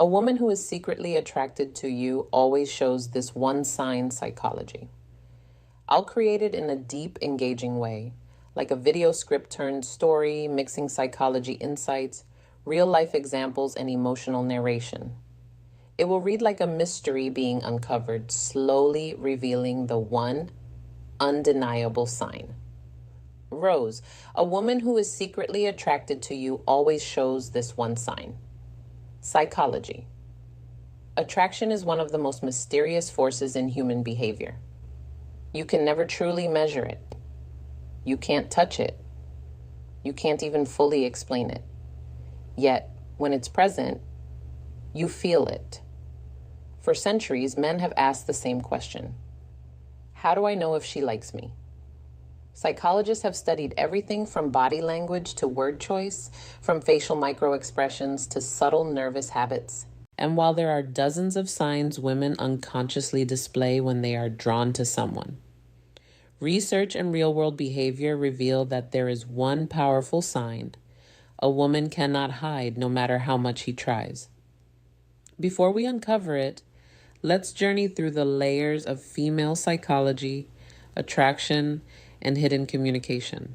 A woman who is secretly attracted to you always shows this one sign psychology. I'll create it in a deep, engaging way, like a video script turned story, mixing psychology insights, real life examples, and emotional narration. It will read like a mystery being uncovered, slowly revealing the one undeniable sign. Rose, a woman who is secretly attracted to you always shows this one sign. Psychology. Attraction is one of the most mysterious forces in human behavior. You can never truly measure it. You can't touch it. You can't even fully explain it. Yet, when it's present, you feel it. For centuries, men have asked the same question. How do I know if she likes me? Psychologists have studied everything from body language to word choice, from facial microexpressions to subtle nervous habits. And while there are dozens of signs women unconsciously display when they are drawn to someone, research and real-world behavior reveal that there is one powerful sign a woman cannot hide no matter how much he tries. Before we uncover it, let's journey through the layers of female psychology, attraction, and hidden communication.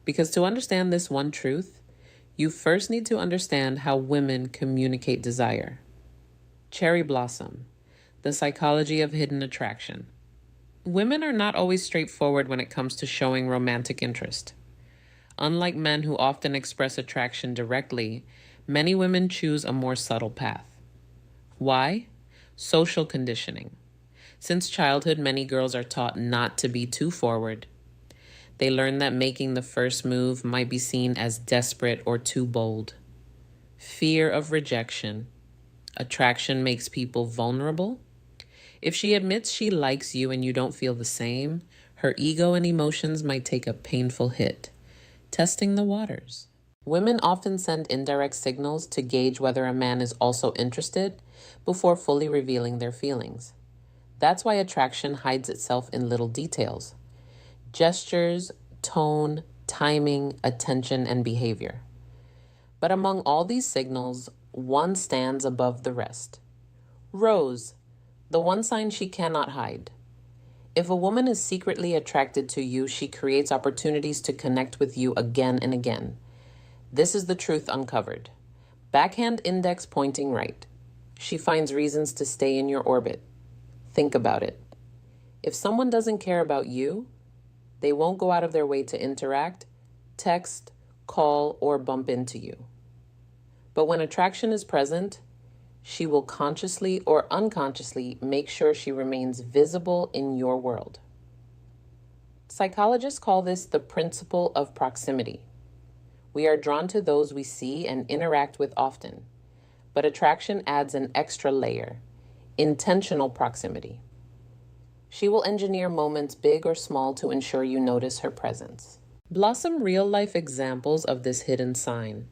Because to understand this one truth, you first need to understand how women communicate desire. Cherry Blossom, the psychology of hidden attraction. Women are not always straightforward when it comes to showing romantic interest. Unlike men who often express attraction directly, many women choose a more subtle path. Why? Social conditioning. Since childhood, many girls are taught not to be too forward. They learn that making the first move might be seen as desperate or too bold. Fear of rejection. Attraction makes people vulnerable. If she admits she likes you and you don't feel the same, her ego and emotions might take a painful hit. Testing the waters. Women often send indirect signals to gauge whether a man is also interested before fully revealing their feelings. That's why attraction hides itself in little details. Gestures, tone, timing, attention, and behavior. But among all these signals, one stands above the rest. Rose, the one sign she cannot hide. If a woman is secretly attracted to you, she creates opportunities to connect with you again and again. This is the truth uncovered. Backhand index pointing right. She finds reasons to stay in your orbit. Think about it. If someone doesn't care about you, they won't go out of their way to interact, text, call, or bump into you. But when attraction is present, she will consciously or unconsciously make sure she remains visible in your world. Psychologists call this the principle of proximity. We are drawn to those we see and interact with often, but attraction adds an extra layer, intentional proximity. She will engineer moments big or small to ensure you notice her presence. Blossom real-life examples of this hidden sign.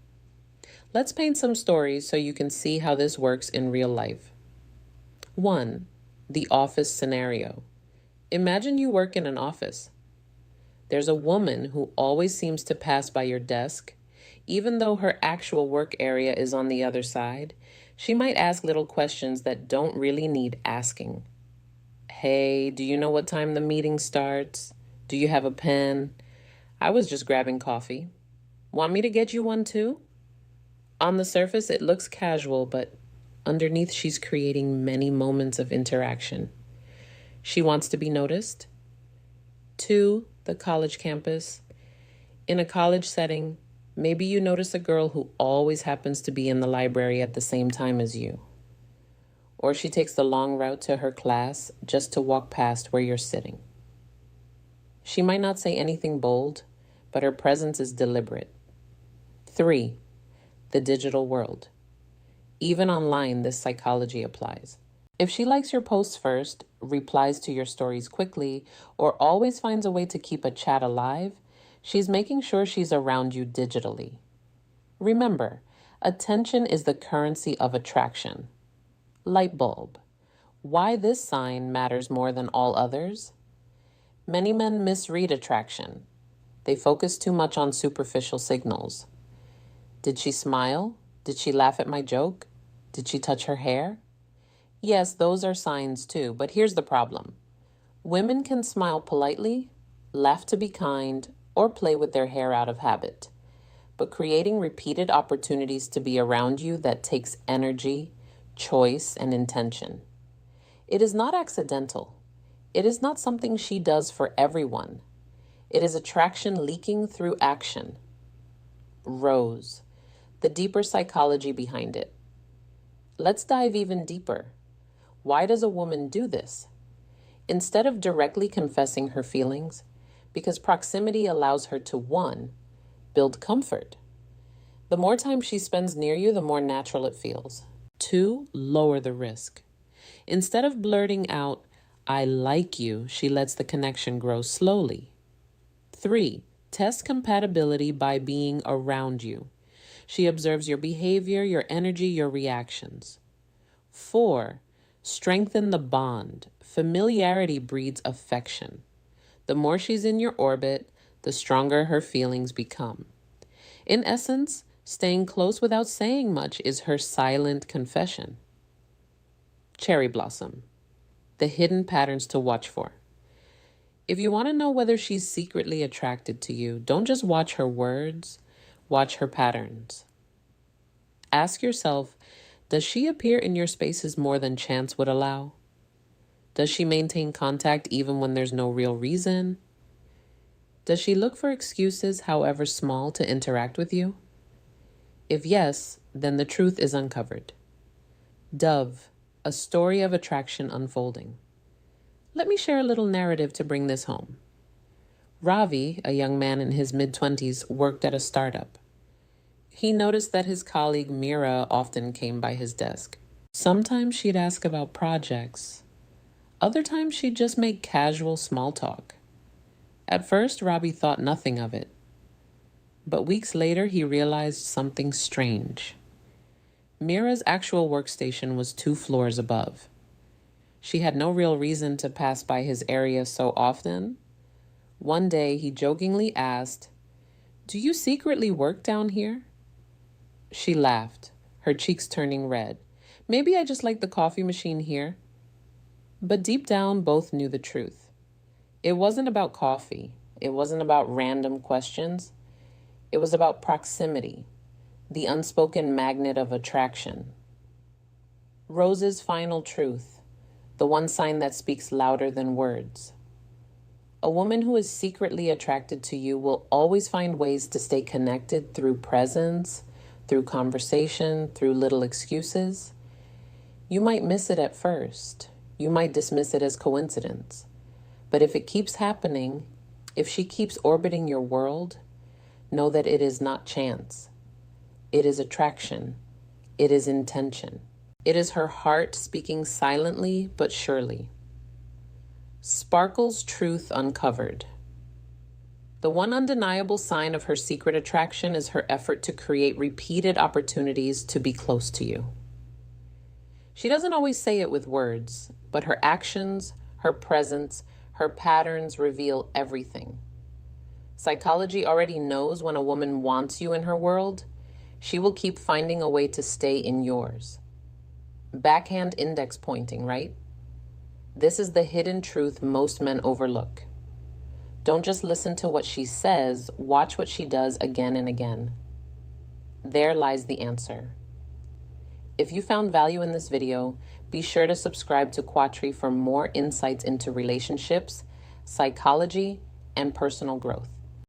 Let's paint some stories so you can see how this works in real life. 1. The office scenario. Imagine you work in an office. There's a woman who always seems to pass by your desk. Even though her actual work area is on the other side, she might ask little questions that don't really need asking. Hey, do you know what time the meeting starts? Do you have a pen? I was just grabbing coffee. Want me to get you one too? On the surface, it looks casual, but underneath, she's creating many moments of interaction. She wants to be noticed. 2, the college campus. In a college setting, maybe you notice a girl who always happens to be in the library at the same time as you. Or she takes the long route to her class just to walk past where you're sitting. She might not say anything bold, but her presence is deliberate. 3, the digital world. Even online, this psychology applies. If she likes your posts first, replies to your stories quickly, or always finds a way to keep a chat alive, she's making sure she's around you digitally. Remember, attention is the currency of attraction. Light bulb. Why this sign matters more than all others? Many men misread attraction. They focus too much on superficial signals. Did she smile? Did she laugh at my joke? Did she touch her hair? Yes, those are signs too, but here's the problem. Women can smile politely, laugh to be kind, or play with their hair out of habit. But creating repeated opportunities to be around you that takes energy, choice, and intention. It is not accidental. It is not something she does for everyone. It is attraction leaking through action. Rose, the deeper psychology behind it. Let's dive even deeper. Why does a woman do this? Instead of directly confessing her feelings, because proximity allows her to, 1, build comfort. The more time she spends near you, the more natural it feels. 2, lower the risk. Instead of blurting out, "I like you," she lets the connection grow slowly. 3, test compatibility by being around you. She observes your behavior, your energy, your reactions. 4, strengthen the bond. Familiarity breeds affection. The more she's in your orbit, the stronger her feelings become. In essence, staying close without saying much is her silent confession. Cherry blossom, the hidden patterns to watch for. If you want to know whether she's secretly attracted to you, don't just watch her words, watch her patterns. Ask yourself, does she appear in your spaces more than chance would allow? Does she maintain contact even when there's no real reason? Does she look for excuses, however small, to interact with you? If yes, then the truth is uncovered. Dove, a story of attraction unfolding. Let me share a little narrative to bring this home. Ravi, a young man in his mid-20s, worked at a startup. He noticed that his colleague Mira often came by his desk. Sometimes she'd ask about projects. Other times she'd just make casual small talk. At first, Ravi thought nothing of it. But weeks later, he realized something strange. Mira's actual workstation was 2 floors above. She had no real reason to pass by his area so often. One day, he jokingly asked, "Do you secretly work down here?" She laughed, her cheeks turning red. "Maybe I just like the coffee machine here." But deep down, both knew the truth. It wasn't about coffee. It wasn't about random questions. It was about proximity, the unspoken magnet of attraction. Rose's final truth, the one sign that speaks louder than words. A woman who is secretly attracted to you will always find ways to stay connected through presence, through conversation, through little excuses. You might miss it at first. You might dismiss it as coincidence. But if it keeps happening, if she keeps orbiting your world, know that it is not chance. It is attraction. It is intention. It is her heart speaking silently but surely. Sparkle's truth uncovered. The one undeniable sign of her secret attraction is her effort to create repeated opportunities to be close to you. She doesn't always say it with words, but her actions, her presence, her patterns reveal everything. Psychology already knows when a woman wants you in her world, she will keep finding a way to stay in yours. Backhand index pointing, right? This is the hidden truth most men overlook. Don't just listen to what she says, watch what she does again and again. There lies the answer. If you found value in this video, be sure to subscribe to Quattri for more insights into relationships, psychology, and personal growth.